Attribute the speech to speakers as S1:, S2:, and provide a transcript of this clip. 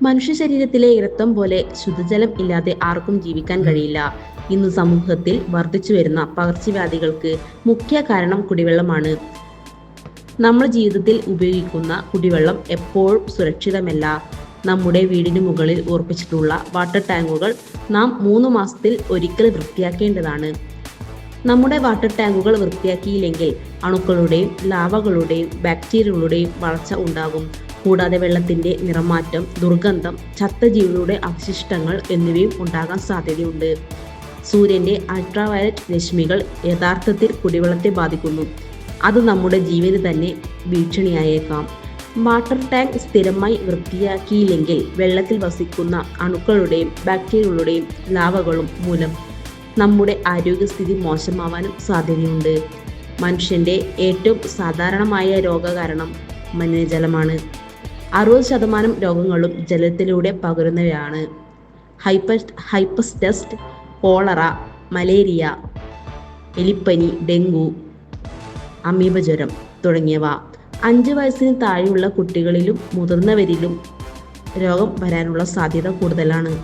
S1: മനുഷ്യ ശരീരത്തിലെ രക്തം പോലെ ശുദ്ധജലം ഇല്ലാതെ ആർക്കും ജീവിക്കാൻ കഴിയില്ല. ഇന്ന് സമൂഹത്തിൽ വർദ്ധിച്ചു വരുന്ന പകർച്ചവ്യാധികൾക്ക് മുഖ്യ കാരണം കുടിവെള്ളമാണ്. നമ്മുടെ ജീവിതത്തിൽ ഉപയോഗിക്കുന്ന കുടിവെള്ളം എപ്പോഴും സുരക്ഷിതമല്ല. നമ്മുടെ വീടിന് മുകളിൽ ഉറപ്പിച്ചിട്ടുള്ള വാട്ടർ ടാങ്കുകൾ നാം 3 മാസത്തിൽ ഒരിക്കൽ വൃത്തിയാക്കേണ്ടതാണ്. നമ്മുടെ വാട്ടർ ടാങ്കുകൾ വൃത്തിയാക്കിയില്ലെങ്കിൽ അണുക്കളുടെയും ലാവകളുടെയും ബാക്ടീരിയകളുടെയും വളർച്ച ഉണ്ടാകും. കൂടാതെ വെള്ളത്തിന്റെ നിറമാറ്റം, ദുർഗന്ധം, ചത്ത ജീവികളുടെ അവശിഷ്ടങ്ങൾ എന്നിവയും ഉണ്ടാകാൻ സാധ്യതയുണ്ട്. സൂര്യന്റെ അൾട്രാവയലറ്റ് രശ്മികൾ യഥാർത്ഥത്തിൽ കുടിവെള്ളത്തെ ബാധിക്കുന്നു. അത് നമ്മുടെ ജീവന് തന്നെ ഭീഷണിയായേക്കാം. വാട്ടർ ടാങ്ക് സ്ഥിരമായി വൃത്തിയാക്കിയില്ലെങ്കിൽ വെള്ളത്തിൽ വസിക്കുന്ന അണുക്കളുടെയും ബാക്ടീരിയകളുടെയും ലാവകളും മൂലം നമ്മുടെ ആരോഗ്യസ്ഥിതി മോശമാവാനും സാധ്യതയുണ്ട്. മനുഷ്യന്റെ ഏറ്റവും സാധാരണമായ രോഗകാരണം മലിനജലമാണ്. 60% രോഗങ്ങളും ജലത്തിലൂടെ പകരുന്നവയാണ്. ഹൈപ്പസ്റ്റസ്, കോളറ, മലേറിയ, എലിപ്പനി, ഡെങ്കു, അമീബ ജ്വരം തുടങ്ങിയവ 5 വയസ്സിന് താഴെയുള്ള കുട്ടികളിലും മുതിർന്നവരിലും രോഗം വരാനുള്ള സാധ്യത കൂടുതലാണ്.